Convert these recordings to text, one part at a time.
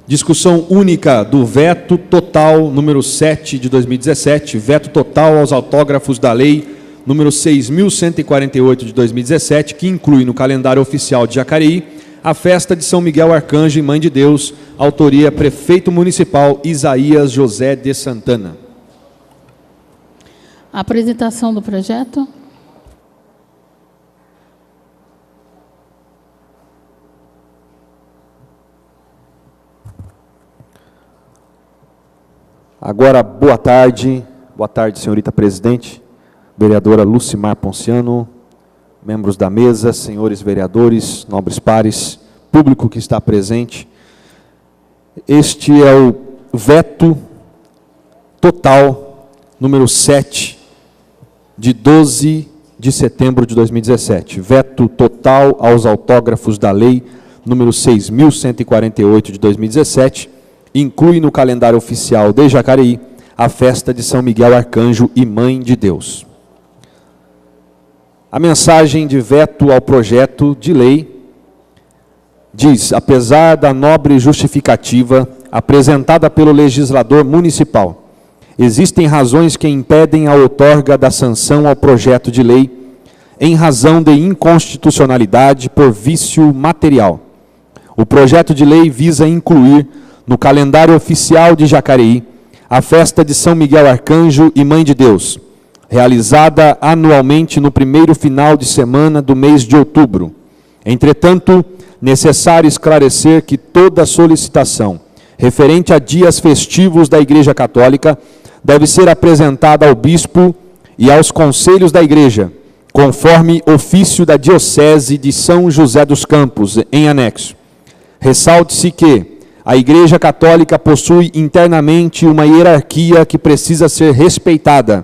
Discussão única do veto total número 7 de 2017, veto total aos autógrafos da lei número 6.148 de 2017, que inclui no calendário oficial de Jacareí a festa de São Miguel Arcanjo e Mãe de Deus, autoria prefeito municipal Isaías José de Santana. A apresentação do projeto. Agora, boa tarde, senhorita presidente, vereadora Lucimar Ponciano, membros da mesa, senhores vereadores, nobres pares, público que está presente. Este é o veto total número 7 de 12 de setembro de 2017. Veto total aos autógrafos da lei número 6.148 de 2017, inclui no calendário oficial de Jacareí a festa de São Miguel Arcanjo e Mãe de Deus. A mensagem de veto ao projeto de lei diz: apesar da nobre justificativa apresentada pelo legislador municipal, existem razões que impedem a outorga da sanção ao projeto de lei em razão de inconstitucionalidade por vício material. O projeto de lei visa incluir no calendário oficial de Jacareí a festa de São Miguel Arcanjo e Mãe de Deus, realizada anualmente no primeiro final de semana do mês de outubro. Entretanto, necessário esclarecer que toda solicitação referente a dias festivos da Igreja Católica deve ser apresentada ao bispo e aos conselhos da Igreja, conforme ofício da Diocese de São José dos Campos, em anexo. Ressalte-se que a Igreja Católica possui internamente uma hierarquia que precisa ser respeitada,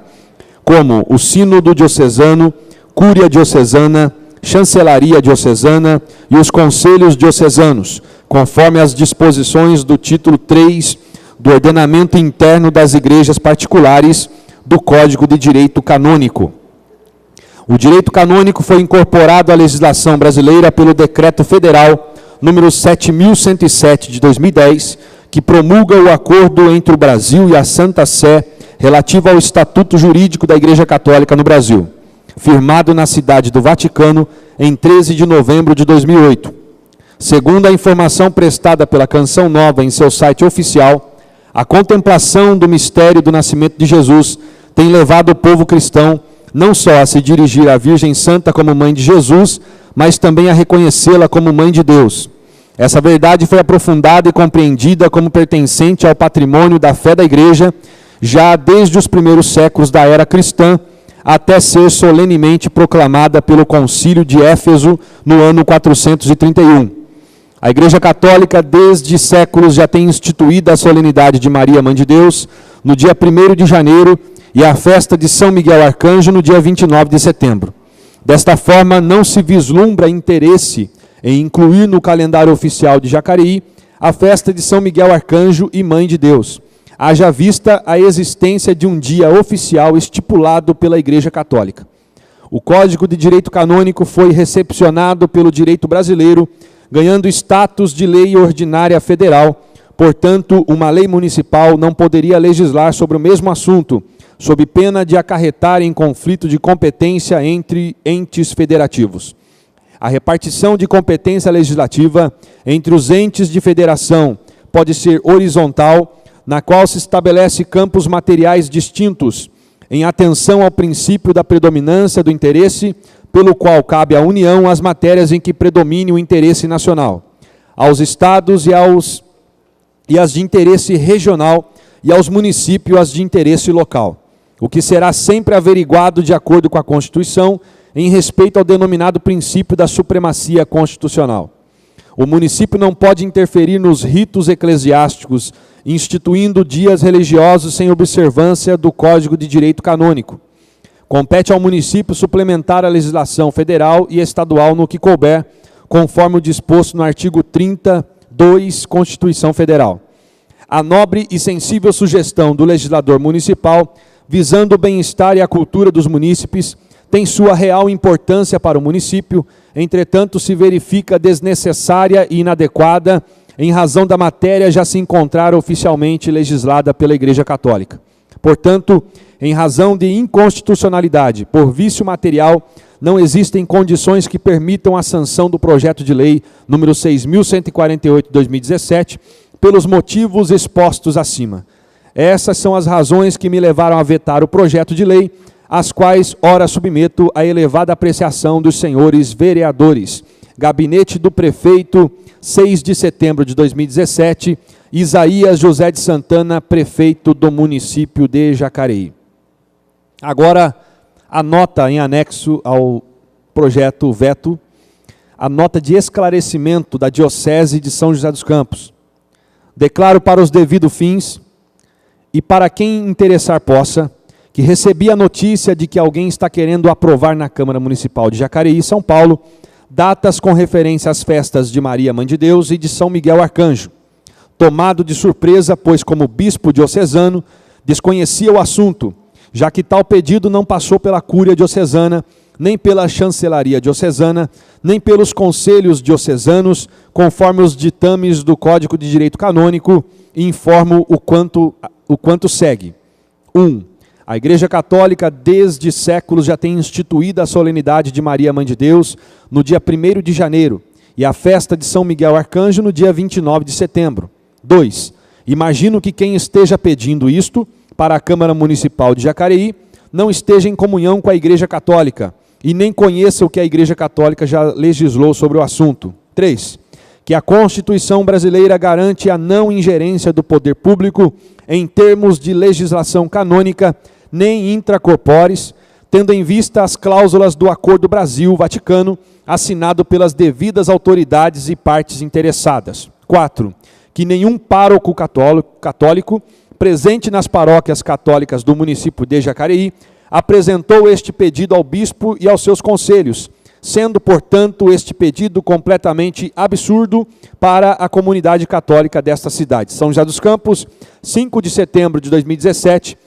como o Sínodo Diocesano, Cúria Diocesana, Chancelaria Diocesana e os Conselhos Diocesanos, conforme as disposições do título 3 do Ordenamento Interno das Igrejas Particulares do Código de Direito Canônico. O direito canônico foi incorporado à legislação brasileira pelo Decreto Federal número 7.107 de 2010, que promulga o acordo entre o Brasil e a Santa Sé relativo ao Estatuto Jurídico da Igreja Católica no Brasil, firmado na cidade do Vaticano em 13 de novembro de 2008. Segundo a informação prestada pela Canção Nova em seu site oficial, a contemplação do mistério do nascimento de Jesus tem levado o povo cristão não só a se dirigir à Virgem Santa como Mãe de Jesus, mas também a reconhecê-la como Mãe de Deus. Essa verdade foi aprofundada e compreendida como pertencente ao patrimônio da fé da Igreja, já desde os primeiros séculos da era cristã, até ser solenemente proclamada pelo Concílio de Éfeso no ano 431. A Igreja Católica, desde séculos, já tem instituído a solenidade de Maria, Mãe de Deus, no dia 1º de janeiro, e a festa de São Miguel Arcanjo no dia 29 de setembro. Desta forma, não se vislumbra interesse em incluir no calendário oficial de Jacareí a festa de São Miguel Arcanjo e Mãe de Deus, haja vista a existência de um dia oficial estipulado pela Igreja Católica. O Código de Direito Canônico foi recepcionado pelo direito brasileiro, ganhando status de lei ordinária federal. Portanto, uma lei municipal não poderia legislar sobre o mesmo assunto, sob pena de acarretar em conflito de competência entre entes federativos. A repartição de competência legislativa entre os entes de federação pode ser horizontal, na qual se estabelece campos materiais distintos, em atenção ao princípio da predominância do interesse, pelo qual cabe à União as matérias em que predomine o interesse nacional, aos estados e as de interesse regional, e aos municípios as de interesse local, o que será sempre averiguado de acordo com a Constituição, em respeito ao denominado princípio da supremacia constitucional. O município não pode interferir nos ritos eclesiásticos, instituindo dias religiosos sem observância do Código de Direito Canônico. Compete ao município suplementar a legislação federal e estadual no que couber, conforme o disposto no artigo 32, Constituição Federal. A nobre e sensível sugestão do legislador municipal, visando o bem-estar e a cultura dos munícipes, tem sua real importância para o município, entretanto se verifica desnecessária e inadequada em razão da matéria já se encontrar oficialmente legislada pela Igreja Católica. Portanto, em razão de inconstitucionalidade por vício material, não existem condições que permitam a sanção do projeto de lei número 6.148 de 2017, pelos motivos expostos acima. Essas são as razões que me levaram a vetar o projeto de lei, as quais ora submeto à elevada apreciação dos senhores vereadores. Gabinete do Prefeito, 6 de setembro de 2017, Isaías José de Santana, prefeito do município de Jacareí. Agora, a nota em anexo ao projeto veto, a nota de esclarecimento da Diocese de São José dos Campos. Declaro para os devidos fins, e para quem interessar possa, que recebi a notícia de que alguém está querendo aprovar na Câmara Municipal de Jacareí, São Paulo, datas com referência às festas de Maria Mãe de Deus e de São Miguel Arcanjo. Tomado de surpresa, pois como bispo diocesano, desconhecia o assunto, já que tal pedido não passou pela Cúria Diocesana, nem pela Chancelaria Diocesana, nem pelos conselhos diocesanos, conforme os ditames do Código de Direito Canônico, e informo o quanto segue. 1. A Igreja Católica, desde séculos, já tem instituído a solenidade de Maria Mãe de Deus no dia 1º de janeiro e a festa de São Miguel Arcanjo no dia 29 de setembro. 2. Imagino que quem esteja pedindo isto para a Câmara Municipal de Jacareí não esteja em comunhão com a Igreja Católica e nem conheça o que a Igreja Católica já legislou sobre o assunto. 3. Que a Constituição brasileira garante a não ingerência do poder público em termos de legislação canônica, nem intracorpóreis, tendo em vista as cláusulas do Acordo Brasil-Vaticano, assinado pelas devidas autoridades e partes interessadas. 4. Que nenhum pároco católico presente nas paróquias católicas do município de Jacareí apresentou este pedido ao bispo e aos seus conselhos, sendo, portanto, este pedido completamente absurdo para a comunidade católica desta cidade. São José dos Campos, 5 de setembro de 2017,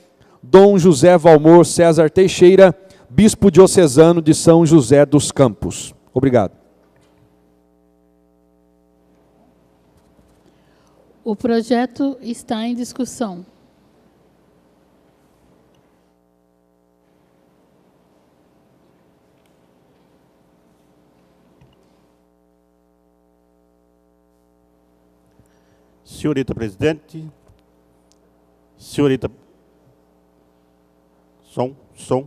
Dom José Valmor César Teixeira, bispo diocesano de São José dos Campos. Obrigado. O projeto está em discussão. Senhorita Presidente, senhorita... Som.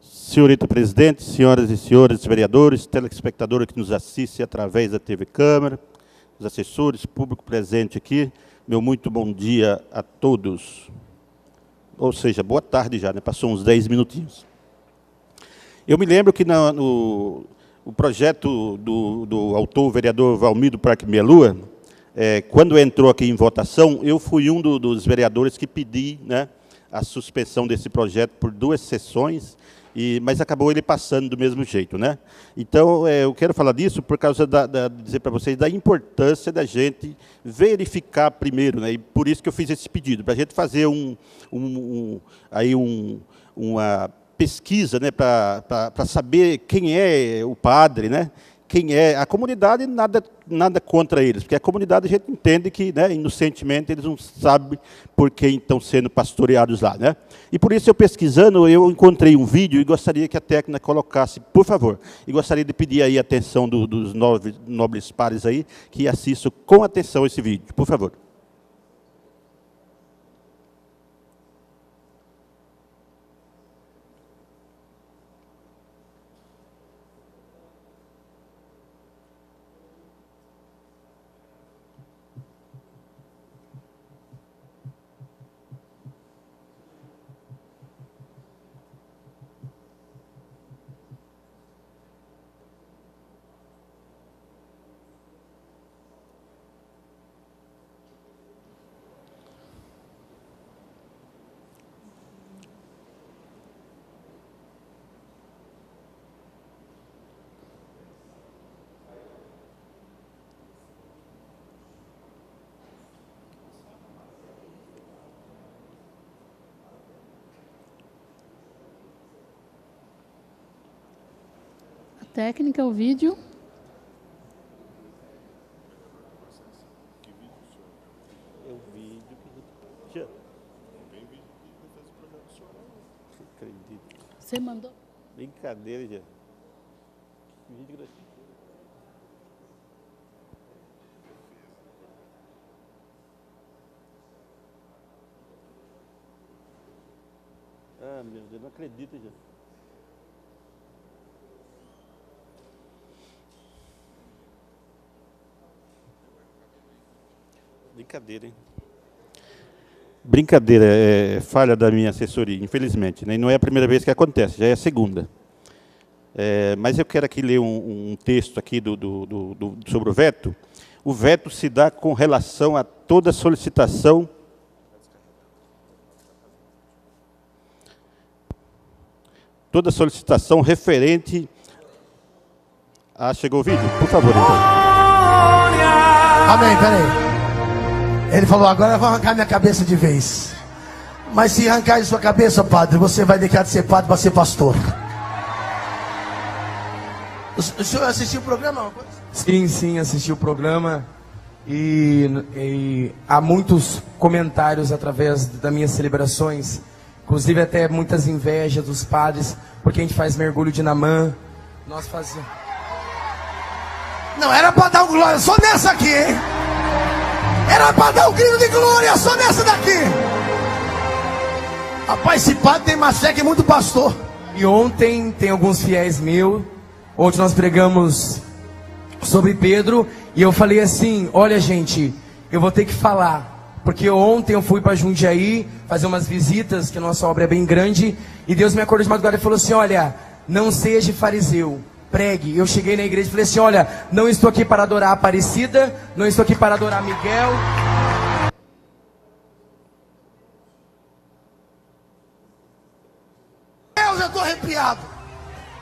Senhorita Presidente, senhoras e senhores vereadores, telespectadores que nos assistem através da TV Câmara, os assessores, público presente aqui, meu muito bom dia a todos. Ou seja, boa tarde já, né? Passou uns 10 minutinhos. Eu me lembro que o projeto do autor, vereador Valmir Parque Melua, quando entrou aqui em votação, eu fui um dos vereadores que pedi, né, a suspensão desse projeto por 2 sessões, mas acabou ele passando do mesmo jeito, né? Então, eu quero falar disso por causa dizer para vocês da importância da gente verificar primeiro, né? E por isso que eu fiz esse pedido, para a gente fazer uma pesquisa, né, para saber quem é o padre, né? Quem é a comunidade, nada contra eles, porque a comunidade a gente entende que, né, inocentemente, eles não sabem por quem estão sendo pastoreados lá, né? E por isso, eu pesquisando, eu encontrei um vídeo e gostaria que a técnica colocasse, por favor, e gostaria de pedir aí a atenção dos nobres pares aí, que assistam com atenção esse vídeo, por favor. Técnica, o vídeo. Você mandou? Brincadeira, já. Ah, meu Deus, não acredito, já. Brincadeira, hein? Brincadeira, é falha da minha assessoria, infelizmente, né? Não é a primeira vez que acontece, já é a segunda. Mas eu quero aqui ler um texto aqui sobre o veto. O veto se dá com relação a toda solicitação referente a... Chegou o vídeo? Por favor, então. Amém, peraí. Ele falou, agora eu vou arrancar minha cabeça de vez. Mas se arrancar de sua cabeça, padre, você vai deixar de ser padre para ser pastor. O senhor assistiu o programa? Sim, assisti o programa. E há muitos comentários através das minhas celebrações. Inclusive até muitas invejas dos padres, porque a gente faz mergulho de Namã. Nós fazemos... Não, era para dar um glória só nessa aqui, hein? Era para dar um grito de glória só nessa daqui. Rapaz, esse padre tem mais fé que muito pastor. E ontem tem alguns fiéis meus. Ontem nós pregamos sobre Pedro. E eu falei assim, olha gente, eu vou ter que falar. Porque ontem eu fui para Jundiaí fazer umas visitas, que a nossa obra é bem grande. E Deus me acordou de madrugada e falou assim, olha, não seja fariseu. Pregue. Eu cheguei na igreja e falei assim, olha, não estou aqui para adorar a Aparecida, não estou aqui para adorar Miguel. Eu já estou arrepiado.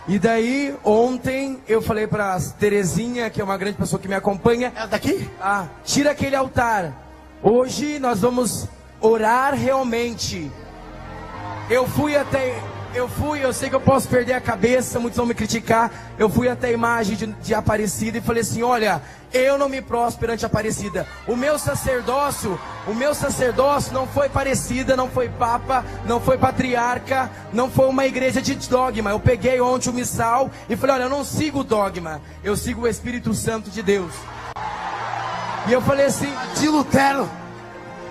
E daí, ontem, eu falei para Terezinha, que é uma grande pessoa que me acompanha. É daqui? Ah, tira aquele altar. Hoje nós vamos orar realmente. Eu sei que eu posso perder a cabeça, muitos vão me criticar. Eu fui até a imagem de Aparecida e falei assim, olha, eu não me prostro perante Aparecida. O meu sacerdócio não foi Aparecida, não foi Papa, não foi Patriarca, não foi uma igreja de dogma. Eu peguei ontem o missal e falei, olha, eu não sigo o dogma, eu sigo o Espírito Santo de Deus. E eu falei assim, de Lutero.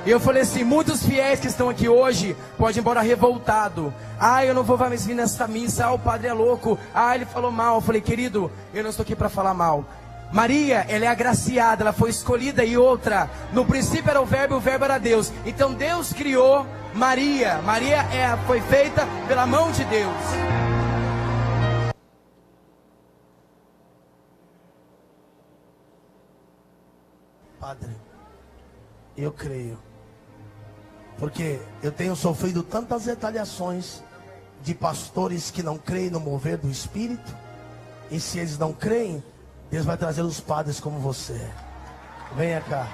E eu falei assim, muitos fiéis que estão aqui hoje podem ir embora revoltado. Ah, eu não vou mais vir nessa missa, ah, o padre é louco, ah, ele falou mal. Eu falei, querido, eu não estou aqui para falar mal. Maria, ela é agraciada, ela foi escolhida. E outra, no princípio era o verbo era Deus. Então Deus criou Maria. Maria foi feita pela mão de Deus. Padre, eu creio. Porque eu tenho sofrido tantas retaliações de pastores que não creem no mover do Espírito. E se eles não creem, Deus vai trazer os padres como você. Venha cá.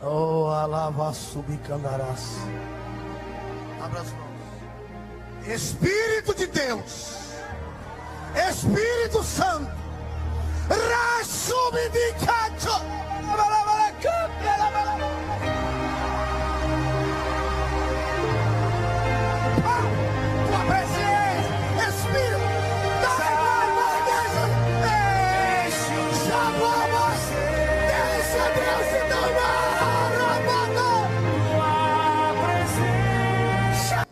Oh, alava subicandarás. Abra as mãos. Espírito de Deus, Espírito Santo, Rasubidicato. Tua presença, Espírito, dai mais Deus, chamou você, deixa Deus se tornar rabador. Tua presença.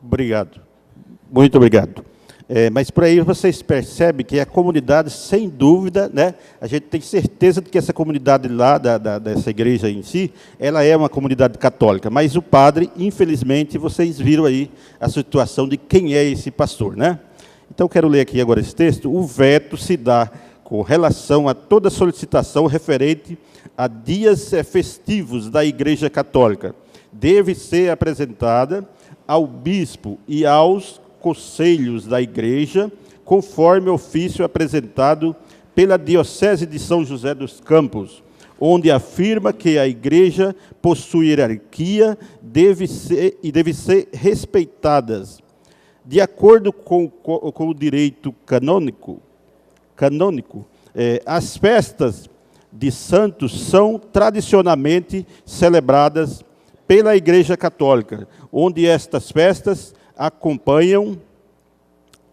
Obrigado. Muito obrigado. Mas por aí vocês percebem que a comunidade, sem dúvida, né, a gente tem certeza de que essa comunidade lá, dessa igreja em si, ela é uma comunidade católica. Mas o padre, infelizmente, vocês viram aí a situação de quem é esse pastor, né? Então, quero ler aqui agora esse texto. O veto se dá com relação a toda solicitação referente a dias festivos da Igreja Católica. Deve ser apresentada ao bispo e aos conselhos da igreja conforme ofício apresentado pela Diocese de São José dos Campos, onde afirma que a Igreja possui hierarquia deve ser respeitadas. De acordo com o direito canônico, as festas de santos são tradicionalmente celebradas pela Igreja Católica, onde estas festas acompanham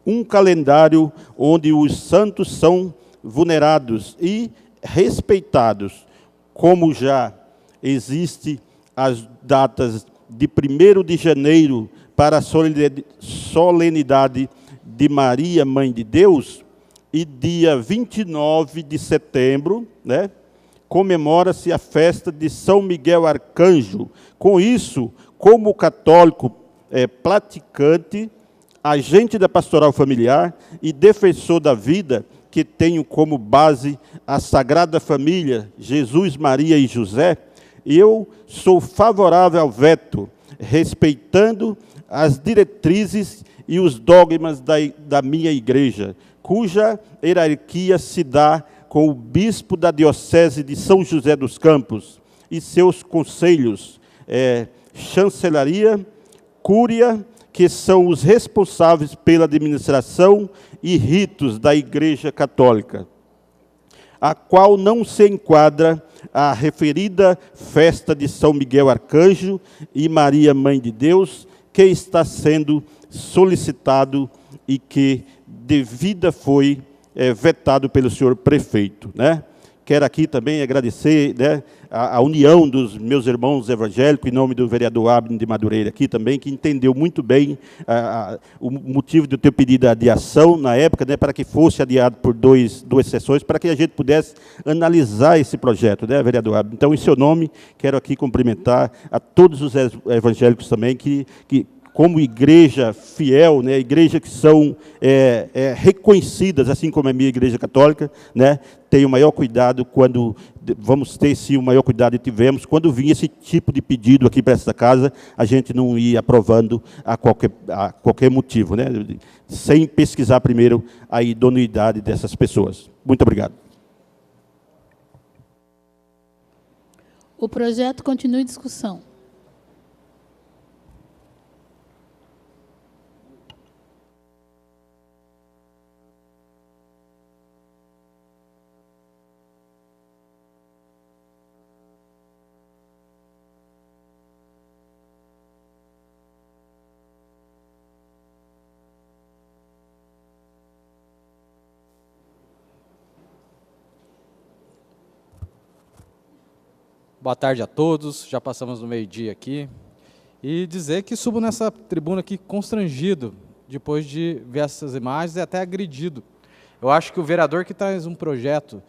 um calendário onde os santos são venerados e respeitados, como já existe as datas de 1º de janeiro para a solenidade de Maria, Mãe de Deus, e dia 29 de setembro, né, comemora-se a festa de São Miguel Arcanjo. Com isso, como católico praticante, agente da pastoral familiar e defensor da vida, que tenho como base a Sagrada Família, Jesus, Maria e José, eu sou favorável ao veto, respeitando as diretrizes e os dogmas da minha igreja, cuja hierarquia se dá com o bispo da Diocese de São José dos Campos e seus conselhos, chancelaria, cúria, que são os responsáveis pela administração e ritos da Igreja Católica, a qual não se enquadra a referida festa de São Miguel Arcanjo e Maria, Mãe de Deus, que está sendo solicitado e que devida foi vetado pelo senhor prefeito, né? Quero aqui também agradecer, né, a união dos meus irmãos evangélicos, em nome do vereador Abner de Madureira aqui também, que entendeu muito bem o motivo do teu pedido de adiação na época, né, para que fosse adiado por duas sessões, para que a gente pudesse analisar esse projeto, né, vereador Abner. Então, em seu nome, quero aqui cumprimentar a todos os evangélicos também, que como igreja fiel, né, igreja que são reconhecidas, assim como a minha igreja católica, né, tenho o maior cuidado quando, vamos ter sim o maior cuidado que tivemos, quando vinha esse tipo de pedido aqui para essa casa, a gente não ia aprovando a qualquer motivo, né, sem pesquisar primeiro a idoneidade dessas pessoas. Muito obrigado. O projeto continua em discussão. Boa tarde a todos, já passamos no meio-dia aqui. E dizer que subo nessa tribuna aqui constrangido, depois de ver essas imagens e até agredido. Eu acho que o vereador que traz um projeto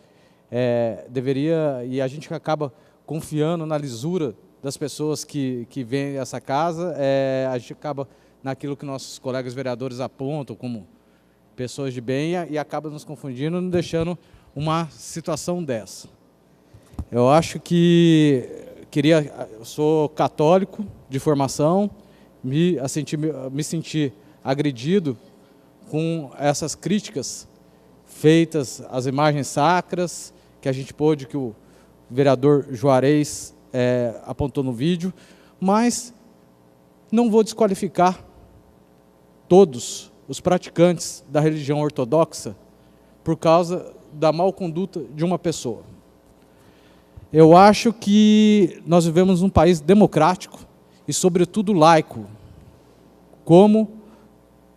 deveria, e a gente acaba confiando na lisura das pessoas que vêm a essa casa, a gente acaba naquilo que nossos colegas vereadores apontam como pessoas de bem e acaba nos confundindo, nos deixando uma situação dessa. Eu acho que eu sou católico de formação, me senti agredido com essas críticas feitas às imagens sacras, que a gente pôde, que o vereador Juarez apontou no vídeo, mas não vou desqualificar todos os praticantes da religião ortodoxa por causa da mal conduta de uma pessoa. Eu acho que nós vivemos num país democrático e, sobretudo, laico, como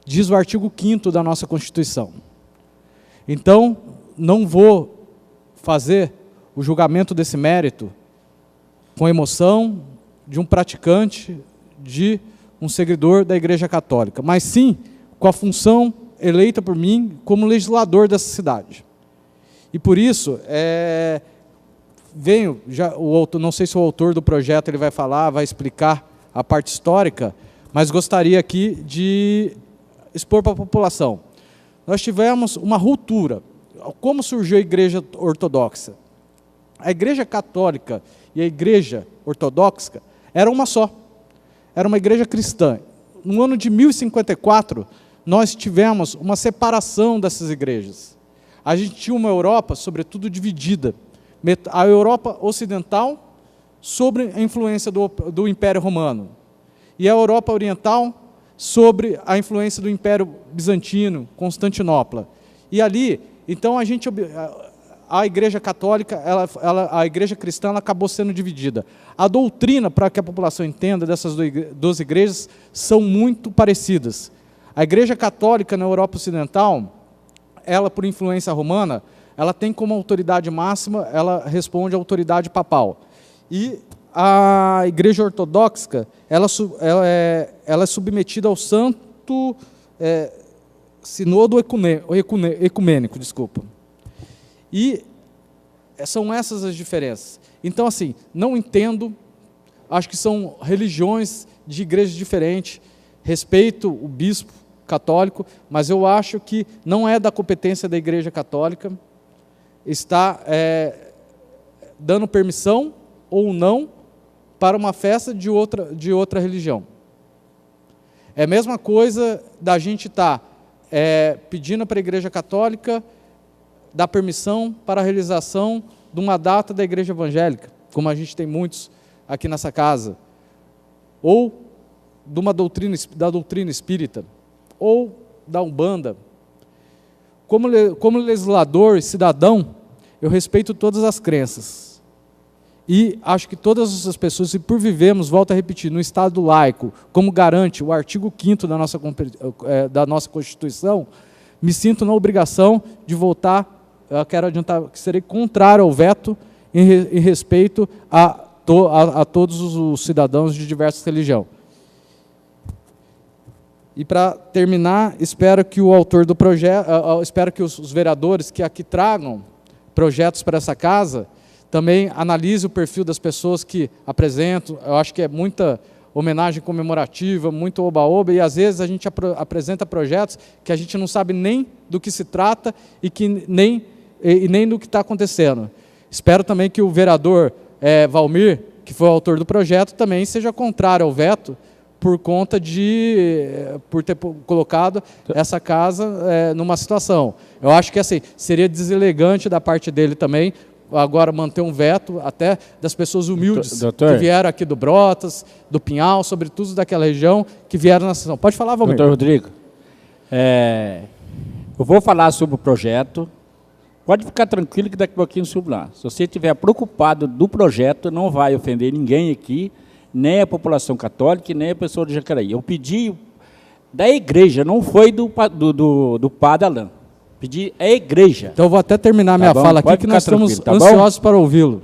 diz o artigo 5º da nossa Constituição. Então, não vou fazer o julgamento desse mérito com emoção de um praticante, de um seguidor da Igreja Católica, mas sim com a função eleita por mim como legislador dessa cidade. E por isso, não sei se o autor do projeto ele vai falar, vai explicar a parte histórica, mas gostaria aqui de expor para a população. Nós tivemos uma ruptura. Como surgiu a Igreja Ortodoxa? A Igreja Católica e a Igreja Ortodoxa eram uma só. Era uma igreja cristã. No ano de 1054, nós tivemos uma separação dessas igrejas. A gente tinha uma Europa, sobretudo, dividida. A Europa ocidental sobre a influência do Império Romano, e a Europa oriental sobre a influência do Império Bizantino, Constantinopla. E ali, então, a Igreja Católica, a Igreja Cristã, ela acabou sendo dividida. A doutrina, para que a população entenda, dessas duas igrejas, são muito parecidas. A Igreja Católica na Europa Ocidental, ela, por influência romana, ela tem como autoridade máxima, ela responde à autoridade papal. E a Igreja Ortodoxa, ela é submetida ao Santo Sínodo Ecumênico, desculpa. E são essas as diferenças. Então, assim, não entendo, acho que são religiões de igrejas diferentes, respeito o bispo católico, mas eu acho que não é da competência da Igreja Católica estar dando permissão ou não para uma festa de outra religião. É a mesma coisa da gente estar pedindo para a Igreja Católica dar permissão para a realização de uma data da Igreja Evangélica, como a gente tem muitos aqui nessa casa, ou de uma da doutrina espírita, ou da Umbanda. Como legislador e cidadão, eu respeito todas as crenças. E acho que todas as pessoas, se por vivemos, volto a repetir, no Estado laico, como garante o artigo 5º da nossa Constituição, me sinto na obrigação de votar, eu quero adiantar que serei contrário ao veto em respeito a todos os cidadãos de diversas religiões. E para terminar, espero que o autor do projeto, espero que os vereadores que aqui tragam projetos para essa casa, também analise o perfil das pessoas que apresentam. Eu acho que é muita homenagem comemorativa, muito oba-oba, e às vezes a gente apresenta projetos que a gente não sabe nem do que se trata e nem do que está acontecendo. Espero também que o vereador Valmir, que foi o autor do projeto, também seja contrário ao veto, por conta por ter colocado essa casa numa situação. Eu acho que assim, seria deselegante da parte dele também, agora manter um veto até das pessoas humildes que vieram aqui do Brotas, do Pinhal, sobretudo daquela região, que vieram na sessão. Pode falar, Valmir. Doutor Rodrigo, eu vou falar sobre o projeto. Pode ficar tranquilo que daqui a pouquinho subo lá. Se você estiver preocupado do projeto, não vai ofender ninguém aqui, nem a população católica, nem a pessoa de Jacareí. Eu pedi da igreja, não foi do padre Alain. Pedi a igreja. Então eu vou até terminar minha fala aqui, que nós estamos ansiosos para ouvi-lo.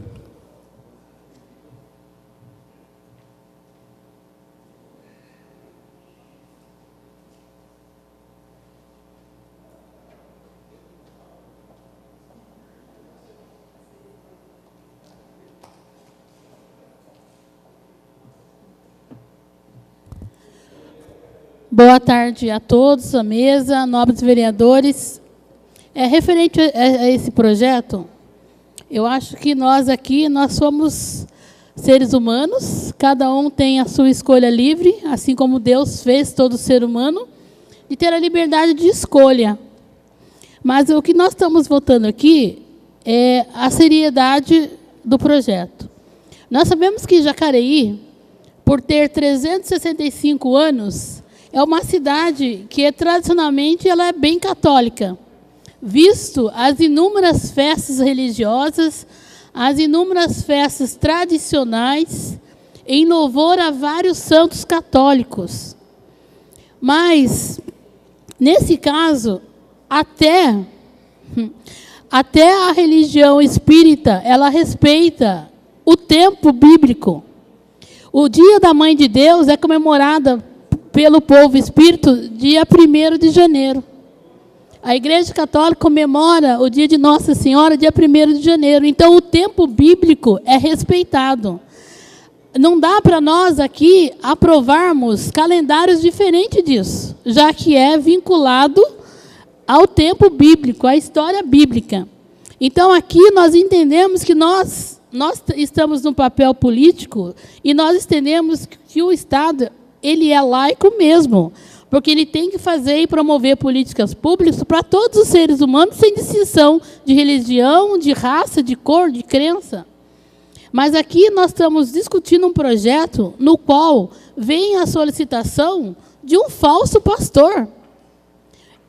Boa tarde a todos, a mesa, nobres vereadores. Referente a esse projeto, eu acho que nós aqui, nós somos seres humanos, cada um tem a sua escolha livre, assim como Deus fez todo ser humano, de ter a liberdade de escolha. Mas o que nós estamos votando aqui é a seriedade do projeto. Nós sabemos que Jacareí, por ter 365 anos, é uma cidade que tradicionalmente ela é bem católica, visto as inúmeras festas religiosas, as inúmeras festas tradicionais, em louvor a vários santos católicos. Mas, nesse caso, até a religião espírita, ela respeita o tempo bíblico. O Dia da Mãe de Deus é comemorado pelo povo espírito dia 1º de janeiro. A Igreja Católica comemora o dia de Nossa Senhora, dia 1º de janeiro. Então, o tempo bíblico é respeitado. Não dá para nós aqui aprovarmos calendários diferentes disso, já que é vinculado ao tempo bíblico, à história bíblica. Então, aqui nós entendemos que nós estamos no papel político e nós entendemos que o Estado, ele é laico mesmo, porque ele tem que fazer e promover políticas públicas para todos os seres humanos, sem distinção de religião, de raça, de cor, de crença. Mas aqui nós estamos discutindo um projeto no qual vem a solicitação de um falso pastor.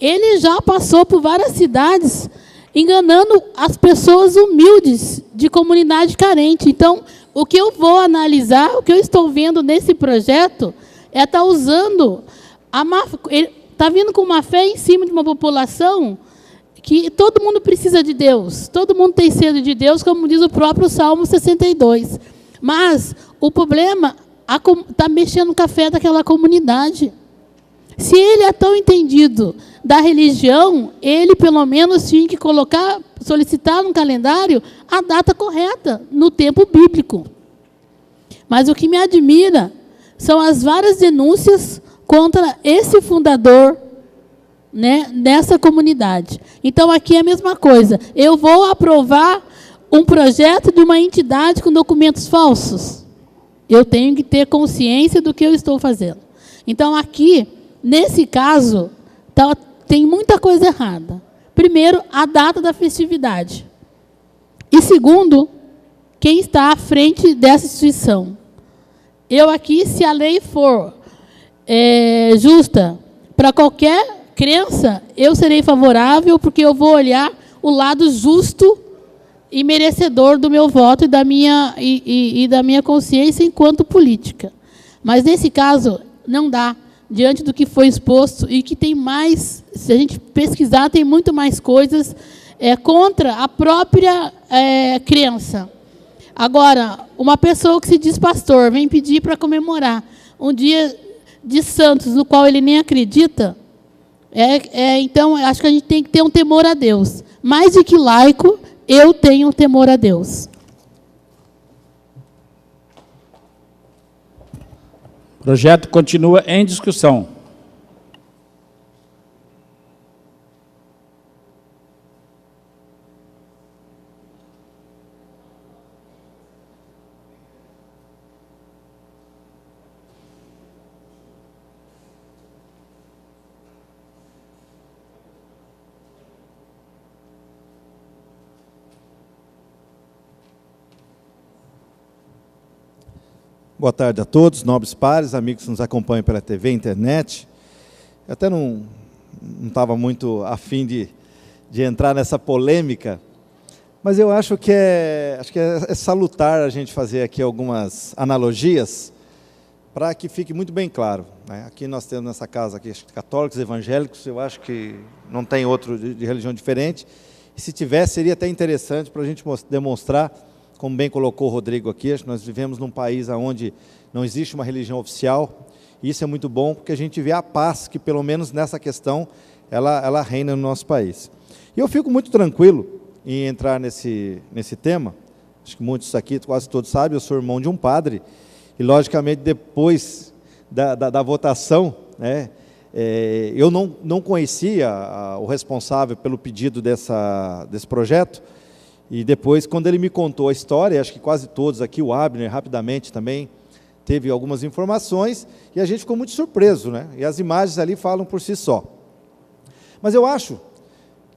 Ele já passou por várias cidades, enganando as pessoas humildes de comunidade carente. Então, o que eu vou analisar, o que eu estou vendo nesse projeto, é estar usando, está vindo com uma fé em cima de uma população que todo mundo precisa de Deus, todo mundo tem sede de Deus, como diz o próprio Salmo 62. Mas o problema está mexendo com a fé daquela comunidade. Se ele é tão entendido da religião, ele pelo menos tinha que solicitar no calendário a data correta, no tempo bíblico. Mas o que me admira são as várias denúncias contra esse fundador, né, dessa comunidade. Então, aqui é a mesma coisa. Eu vou aprovar um projeto de uma entidade com documentos falsos. Eu tenho que ter consciência do que eu estou fazendo. Então, aqui, nesse caso, tem muita coisa errada. Primeiro, a data da festividade. E segundo, quem está à frente dessa instituição. Eu aqui, se a lei for justa para qualquer crença, eu serei favorável, porque eu vou olhar o lado justo e merecedor do meu voto e da minha consciência enquanto política. Mas, nesse caso, não dá, diante do que foi exposto, e que tem mais, se a gente pesquisar, tem muito mais coisas contra a própria crença. Agora, uma pessoa que se diz pastor vem pedir para comemorar um dia de santos, no qual ele nem acredita, então, acho que a gente tem que ter um temor a Deus. Mais do que laico, eu tenho um temor a Deus. O projeto continua em discussão. Boa tarde a todos, nobres pares, amigos que nos acompanham pela TV e internet. Eu até não estava muito afim de entrar nessa polêmica, mas eu acho que é salutar a gente fazer aqui algumas analogias para que fique muito bem claro, né? Aqui nós temos nessa casa aqui, católicos, evangélicos, eu acho que não tem outro de religião diferente, e se tivesse seria até interessante para a gente demonstrar. Como bem colocou o Rodrigo aqui, acho que nós vivemos num país onde não existe uma religião oficial, e isso é muito bom, porque a gente vê a paz que, pelo menos nessa questão, ela reina no nosso país. E eu fico muito tranquilo em entrar nesse tema, acho que muitos aqui, quase todos sabem, eu sou irmão de um padre, e logicamente depois da votação, né, eu não conhecia o responsável pelo pedido desse projeto. E depois, quando ele me contou a história, acho que quase todos aqui, o Abner, rapidamente também, teve algumas informações, e a gente ficou muito surpreso, né? E as imagens ali falam por si só. Mas eu acho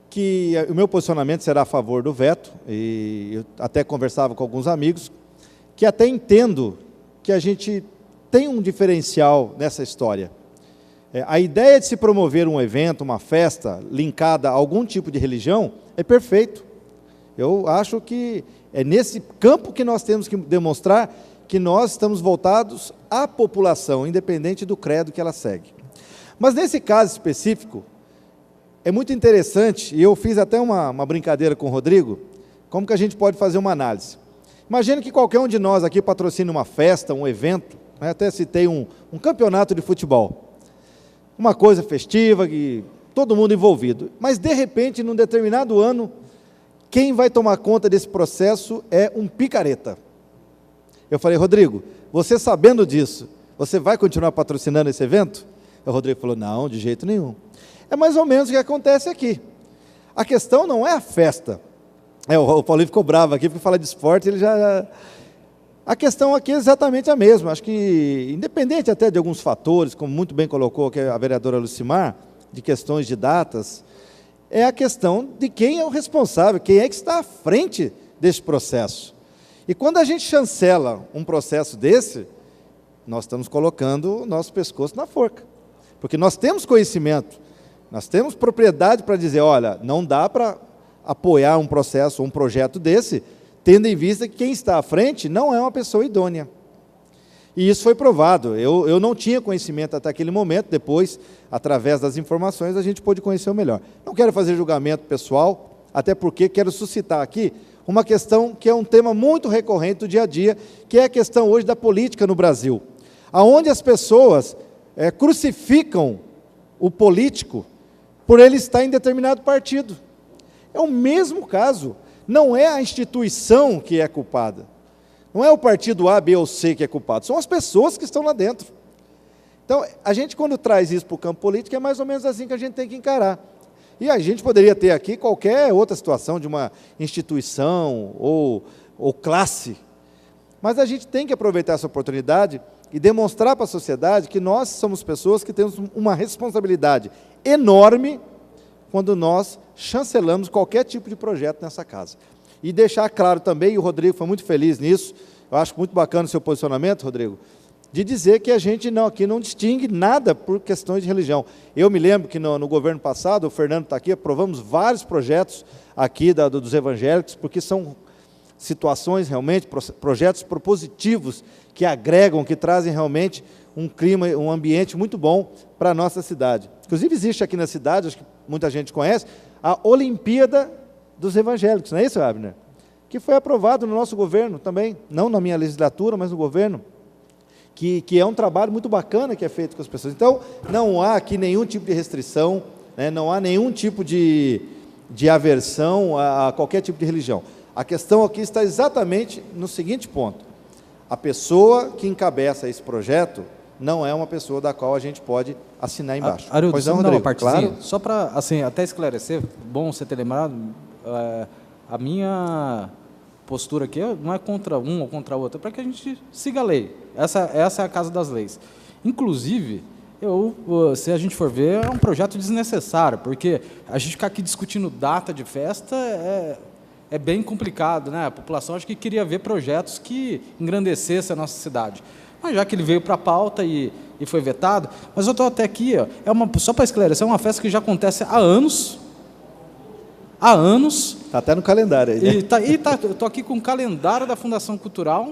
que o meu posicionamento será a favor do veto, e eu até conversava com alguns amigos, que até entendo que a gente tem um diferencial nessa história. A ideia de se promover um evento, uma festa, linkada a algum tipo de religião, é perfeito. Eu acho que é nesse campo que nós temos que demonstrar que nós estamos voltados à população, independente do credo que ela segue. Mas nesse caso específico, é muito interessante, e eu fiz até uma brincadeira com o Rodrigo, como que a gente pode fazer uma análise. Imagina que qualquer um de nós aqui patrocine uma festa, um evento, né, até citei um campeonato de futebol, uma coisa festiva, e todo mundo envolvido, mas de repente, num determinado ano, quem vai tomar conta desse processo é um picareta. Eu falei, Rodrigo, você sabendo disso, você vai continuar patrocinando esse evento? O Rodrigo falou, não, de jeito nenhum. É mais ou menos o que acontece aqui. A questão não é a festa. O Paulinho ficou bravo aqui, porque fala de esporte, ele já... A questão aqui é exatamente a mesma. Acho que, independente até de alguns fatores, como muito bem colocou aqui a vereadora Lucimar, de questões de datas, é a questão de quem é o responsável, quem é que está à frente desse processo. E quando a gente chancela um processo desse, nós estamos colocando o nosso pescoço na forca. Porque nós temos conhecimento, nós temos propriedade para dizer, olha, não dá para apoiar um processo, um projeto desse, tendo em vista que quem está à frente não é uma pessoa idônea. E isso foi provado. Eu não tinha conhecimento até aquele momento, depois, através das informações, a gente pôde conhecer o melhor. Não quero fazer julgamento pessoal, até porque quero suscitar aqui uma questão que é um tema muito recorrente do dia a dia, que é a questão hoje da política no Brasil, aonde as pessoas crucificam o político por ele estar em determinado partido. É o mesmo caso, não é a instituição que é culpada, não é o partido A, B ou C que é culpado, são as pessoas que estão lá dentro. Então, a gente quando traz isso para o campo político, é mais ou menos assim que a gente tem que encarar. E a gente poderia ter aqui qualquer outra situação de uma instituição ou classe, mas a gente tem que aproveitar essa oportunidade e demonstrar para a sociedade que nós somos pessoas que temos uma responsabilidade enorme quando nós chancelamos qualquer tipo de projeto nessa casa. E deixar claro também, e o Rodrigo foi muito feliz nisso, eu acho muito bacana o seu posicionamento, Rodrigo, de dizer que a gente aqui não distingue nada por questões de religião. Eu me lembro que no governo passado, o Fernando está aqui, aprovamos vários projetos aqui dos evangélicos, porque são situações realmente, projetos propositivos, que agregam, que trazem realmente um clima, um ambiente muito bom para a nossa cidade. Inclusive existe aqui na cidade, acho que muita gente conhece, a Olimpíada dos Evangélicos, não é isso, Abner? Que foi aprovado no nosso governo também, não na minha legislatura, mas no governo, que é um trabalho muito bacana que é feito com as pessoas. Então, não há aqui nenhum tipo de restrição, né, não há nenhum tipo de aversão a qualquer tipo de religião. A questão aqui está exatamente no seguinte ponto: a pessoa que encabeça esse projeto não é uma pessoa da qual a gente pode assinar embaixo. Arildo, pois você não, me dá uma Rodrigo? partezinha? Claro. Só para, assim, até esclarecer, bom você ter lembrado, a minha postura aqui não é contra um ou contra outro, é para que a gente siga a lei. Essa é a casa das leis. Inclusive, se a gente for ver, é um projeto desnecessário, porque a gente ficar aqui discutindo data de festa é bem complicado, né? A população acho que queria ver projetos que engrandecessem a nossa cidade. Mas já que ele veio para a pauta e foi vetado, mas eu estou até aqui, ó, só para esclarecer, é uma festa que já acontece há anos. Há anos. Está até no calendário aí, né? Eu estou aqui com o calendário da Fundação Cultural,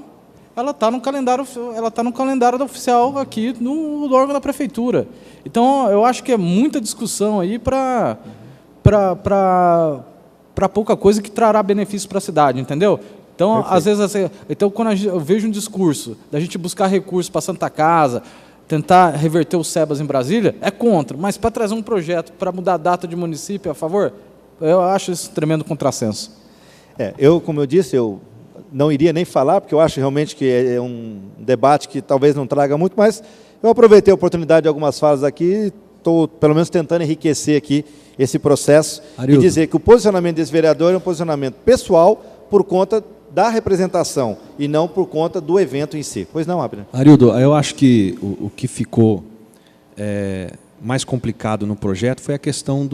ela está no calendário oficial aqui no órgão da Prefeitura. Então, eu acho que é muita discussão aí para pouca coisa que trará benefício para a cidade, entendeu? Então, perfeito. Às vezes, assim, quando eu vejo um discurso da gente buscar recursos para a Santa Casa, tentar reverter os SEBAS em Brasília, é contra. Mas para trazer um projeto para mudar a data de município a favor, eu acho isso um tremendo contrassenso. Como eu disse, eu não iria nem falar, porque eu acho realmente que é um debate que talvez não traga muito, mas eu aproveitei a oportunidade de algumas falas aqui, estou pelo menos tentando enriquecer aqui esse processo, Arildo, e dizer que o posicionamento desse vereador é um posicionamento pessoal por conta da representação e não por conta do evento em si. Pois não, Abner? Arildo, eu acho que o que ficou mais complicado no projeto foi a questão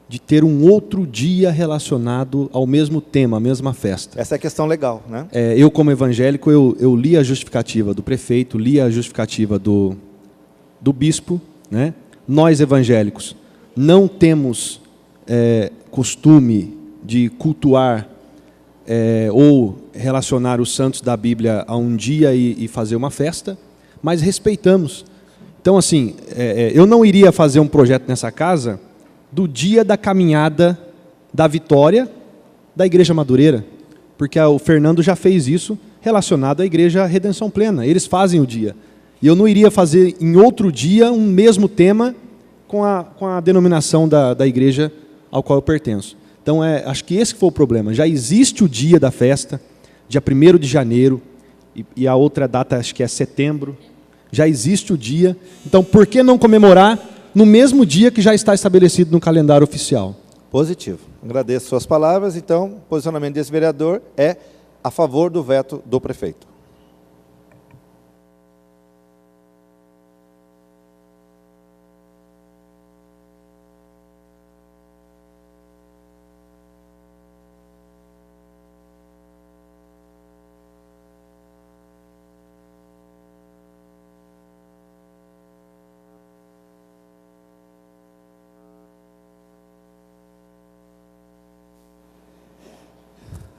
de ter um outro dia relacionado ao mesmo tema, à mesma festa. Essa é a questão legal, né? Eu, como evangélico, eu li a justificativa do prefeito, li a justificativa do bispo, né? Nós, evangélicos, não temos costume de cultuar ou relacionar os santos da Bíblia a um dia e fazer uma festa, mas respeitamos. Então, assim, eu não iria fazer um projeto nessa casa do dia da caminhada da vitória da Igreja Madureira, porque o Fernando já fez isso relacionado à Igreja Redenção Plena, eles fazem o dia. E eu não iria fazer em outro dia um mesmo tema com a denominação da igreja ao qual eu pertenço. Então, acho que esse foi o problema. Já existe o dia da festa, dia 1º de janeiro, e a outra data acho que é setembro. Já existe o dia. Então, por que não comemorar no mesmo dia que já está estabelecido no calendário oficial? Positivo. Agradeço suas palavras. Então, o posicionamento desse vereador é a favor do veto do prefeito.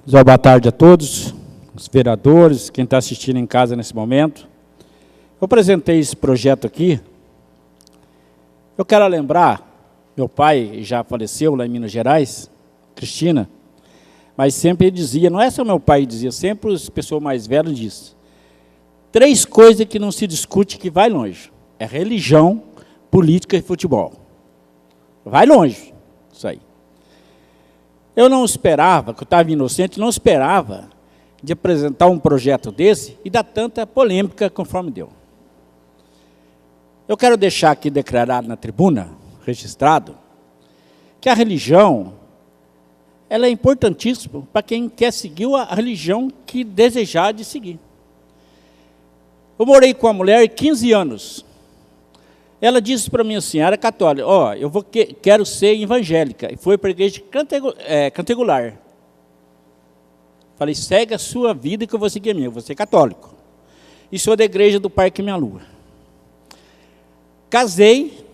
Boa tarde a todos, os vereadores, quem está assistindo em casa nesse momento. Eu apresentei esse projeto aqui. Eu quero lembrar, meu pai já faleceu lá em Minas Gerais, Cristina, mas sempre ele dizia, não é só meu pai dizia, sempre as pessoas mais velhas dizem, 3 coisas que não se discute que vai longe. É religião, política e futebol. Vai longe, isso aí. Eu não esperava, que eu estava inocente, não esperava de apresentar um projeto desse e dar tanta polêmica conforme deu. Eu quero deixar aqui declarado na tribuna, registrado, que a religião, ela é importantíssima para quem quer seguir a religião que desejar de seguir. Eu morei com uma mulher 15 anos. Ela disse para mim assim, era católica, ó, quero ser evangélica. E foi para a igreja cantegular. Falei, segue a sua vida que eu vou seguir a minha, eu vou ser católico. E sou da igreja do Parque Minha Lua. Casei.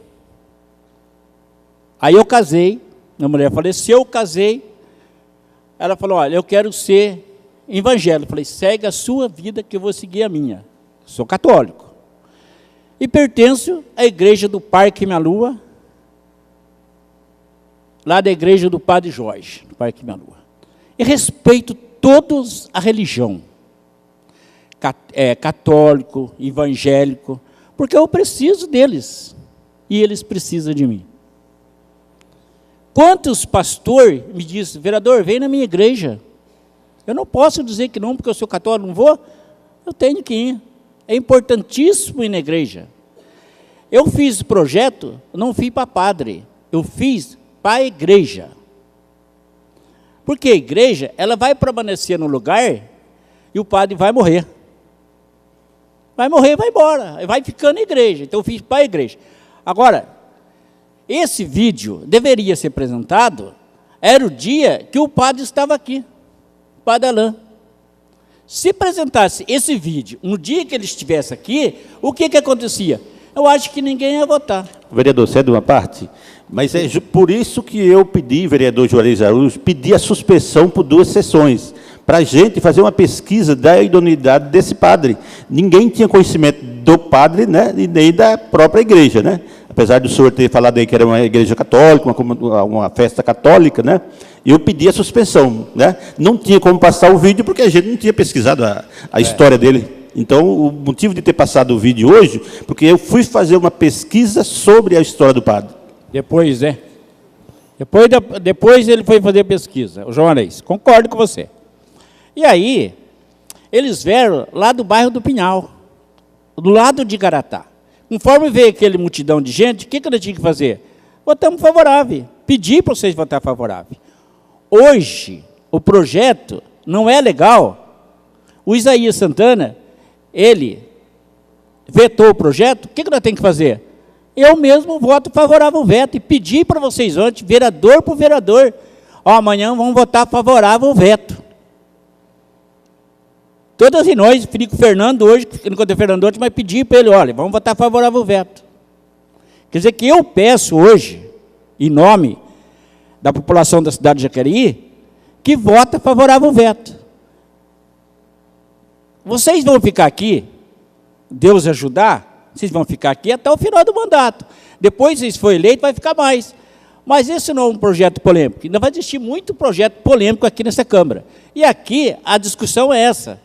Aí eu casei, minha mulher faleceu, eu casei. Ela falou, olha, eu quero ser evangélico. Falei, segue a sua vida que eu vou seguir a minha. Sou católico. E pertenço à igreja do Parque Minha Lua, lá da igreja do Padre Jorge, do Parque Minha Lua. E respeito todos a religião, católico, evangélico, porque eu preciso deles, e eles precisam de mim. Quantos pastores me dizem, vereador, vem na minha igreja. Eu não posso dizer que não, porque eu sou católico, não vou. Eu tenho que ir. É importantíssimo ir na igreja. Eu fiz projeto, não fiz para padre, eu fiz para a igreja. Porque a igreja, ela vai permanecer no lugar e o padre vai morrer. Vai morrer, vai embora, vai ficando na igreja. Então eu fiz para a igreja. Agora, esse vídeo deveria ser apresentado, era o dia que o padre estava aqui, o padre Alain. Se apresentasse esse vídeo no dia que ele estivesse aqui, o que acontecia? Eu acho que ninguém ia votar. Vereador, você é de uma parte? Mas é por isso que eu pedi, vereador Juarez Araújo, pedi a suspensão por 2 sessões, para a gente fazer uma pesquisa da idoneidade desse padre. Ninguém tinha conhecimento do padre, né, e nem da própria igreja, né? Apesar do senhor ter falado aí que era uma igreja católica, uma festa católica, né? Eu pedi a suspensão, né? Não tinha como passar o vídeo, porque a gente não tinha pesquisado a história dele. Então, o motivo de ter passado o vídeo hoje, porque eu fui fazer uma pesquisa sobre a história do padre. Depois, né? Depois ele foi fazer pesquisa, o João Areis, concordo com você. E aí, eles vieram lá do bairro do Pinhal, do lado de Garatá. Conforme veio aquele multidão de gente, o que eu tinha que fazer? Votamos favorável, pedi para vocês votar favorável. Hoje, o projeto não é legal. O Isaías Santana, ele vetou o projeto, o que nós temos que fazer? Eu mesmo voto favorável ao veto e pedi para vocês ontem, vereador por vereador, ó, amanhã vamos votar favorável ao veto. Todas nós, Filipe Fernando hoje, não contei Fernando ontem, mas pedi para ele, olha, vamos votar favorável ao veto. Quer dizer que eu peço hoje, em nome da população da cidade de Jacareí, que vota favorável ao veto. Vocês vão ficar aqui, Deus ajudar, vocês vão ficar aqui até o final do mandato. Depois, se for eleito, vai ficar mais. Mas esse não é um projeto polêmico. Ainda vai existir muito projeto polêmico aqui nessa Câmara. E aqui a discussão é essa.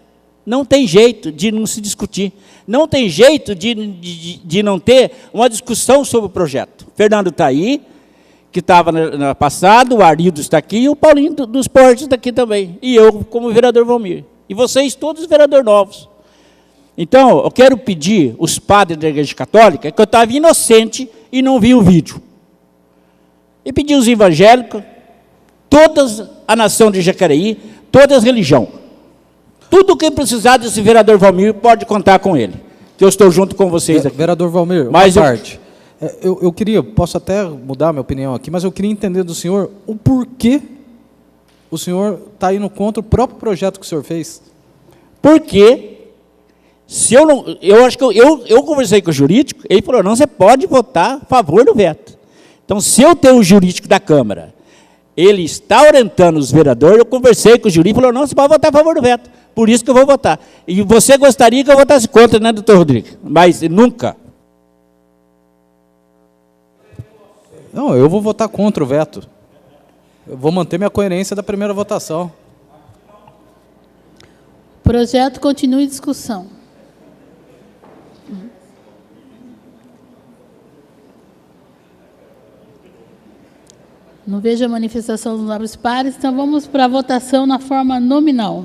Não tem jeito de não se discutir. Não tem jeito de não ter uma discussão sobre o projeto. Fernando está aí, que estava no passado, o Arildo está aqui, e o Paulinho dos Portos está aqui também. E eu, como vereador Valmir. E vocês todos vereadores novos. Então, eu quero pedir os padres da Igreja Católica, que eu estava inocente e não vi o vídeo. E pedir os evangélicos, toda a nação de Jacareí, todas as religiões. Tudo que precisar desse vereador Valmir, pode contar com ele. Que eu estou junto com vocês aqui. Vereador Valmir, uma parte. Eu queria, posso até mudar minha opinião aqui, mas eu queria entender do senhor o porquê o senhor está indo contra o próprio projeto que o senhor fez. Porque, se eu não, eu acho que eu conversei com o jurídico, ele falou, não, você pode votar a favor do veto. Então, se eu tenho o jurídico da Câmara, ele está orientando os vereadores, eu conversei com o Juri e falou, não, você pode votar a favor do veto. Por isso que eu vou votar. E você gostaria que eu votasse contra, né, doutor Rodrigo? Mas nunca. Não, eu vou votar contra o veto. Eu vou manter minha coerência da primeira votação. O projeto continua em discussão. Não vejo a manifestação dos nobres pares, então vamos para a votação na forma nominal.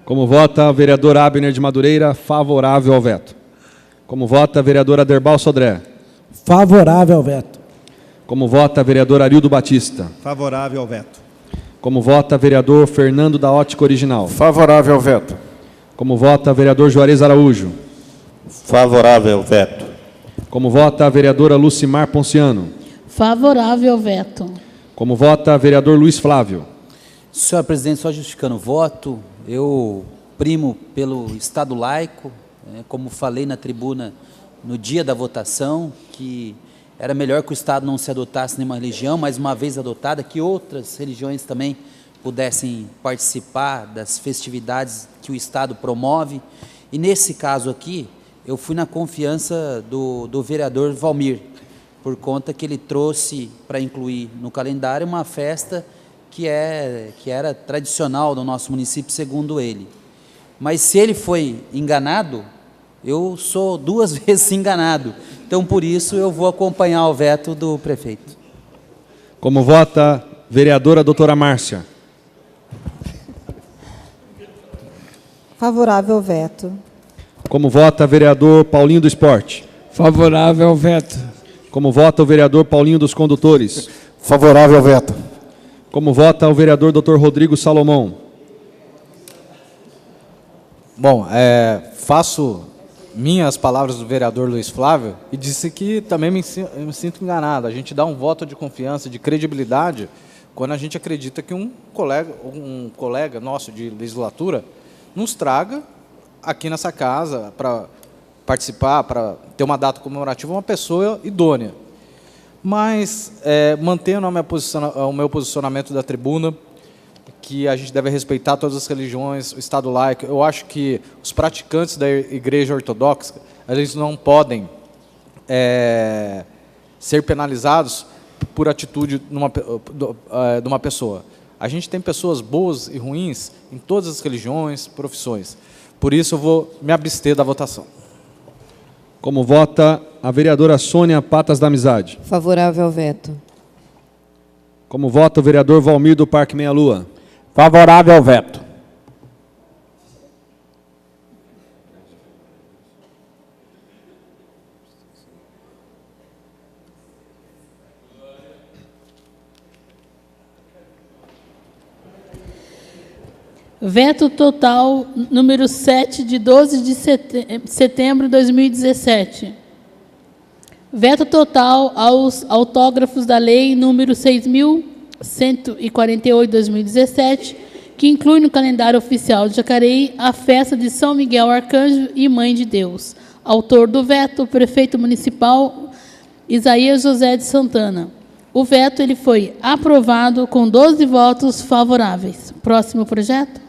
Como vota o vereador Abner de Madureira, favorável ao veto. Como vota a vereadora Derbal Sodré. Favorável ao veto. Como vota a vereadora Arildo Batista. Favorável ao veto. Como vota vereador Fernando da Ótica Original. Favorável ao veto. Como vota vereador Juarez Araújo. Favorável ao veto. Como vota a vereadora Lucimar Ponciano. Favorável ao veto. Como vota vereador Luiz Flávio. Senhor presidente, só justificando o voto, eu primo pelo Estado laico, como falei na tribuna no dia da votação, que era melhor que o Estado não se adotasse nenhuma religião, mas uma vez adotada, que outras religiões também pudessem participar das festividades que o Estado promove. E nesse caso aqui, eu fui na confiança do vereador Valmir, por conta que ele trouxe para incluir no calendário uma festa que era tradicional do nosso município, segundo ele. Mas se ele foi enganado, eu sou 2 vezes enganado. Então, por isso, eu vou acompanhar o veto do prefeito. Como vota vereadora doutora Márcia. Favorável ao veto. Como vota vereador Paulinho do Esporte. Favorável ao veto. Como vota o vereador Paulinho dos Condutores. Favorável ao veto. Como vota o vereador Dr. Rodrigo Salomão. Bom, faço minhas palavras do vereador Luiz Flávio e disse que também me sinto enganado. A gente dá um voto de confiança, de credibilidade, quando a gente acredita que um colega nosso de legislatura nos traga aqui nessa casa para participar, para ter uma data comemorativa, uma pessoa idônea. Mas, mantendo o meu posicionamento da tribuna, que a gente deve respeitar todas as religiões, o Estado laico, eu acho que os praticantes da Igreja Ortodoxa, eles não podem ser penalizados por atitude de uma pessoa. A gente tem pessoas boas e ruins em todas as religiões, profissões. Por isso, eu vou me abster da votação. Como vota a vereadora Sônia Patas da Amizade. Favorável ao veto. Como vota o vereador Valmir do Parque Meia Lua. Favorável ao veto. Veto total número 7, de 12 de setembro de 2017. Veto total aos autógrafos da lei número 6.148 de 2017, que inclui no calendário oficial de Jacareí a festa de São Miguel Arcanjo e Mãe de Deus. Autor do veto, o prefeito municipal Isaías José de Santana. O veto ele foi aprovado com 12 votos favoráveis. Próximo projeto.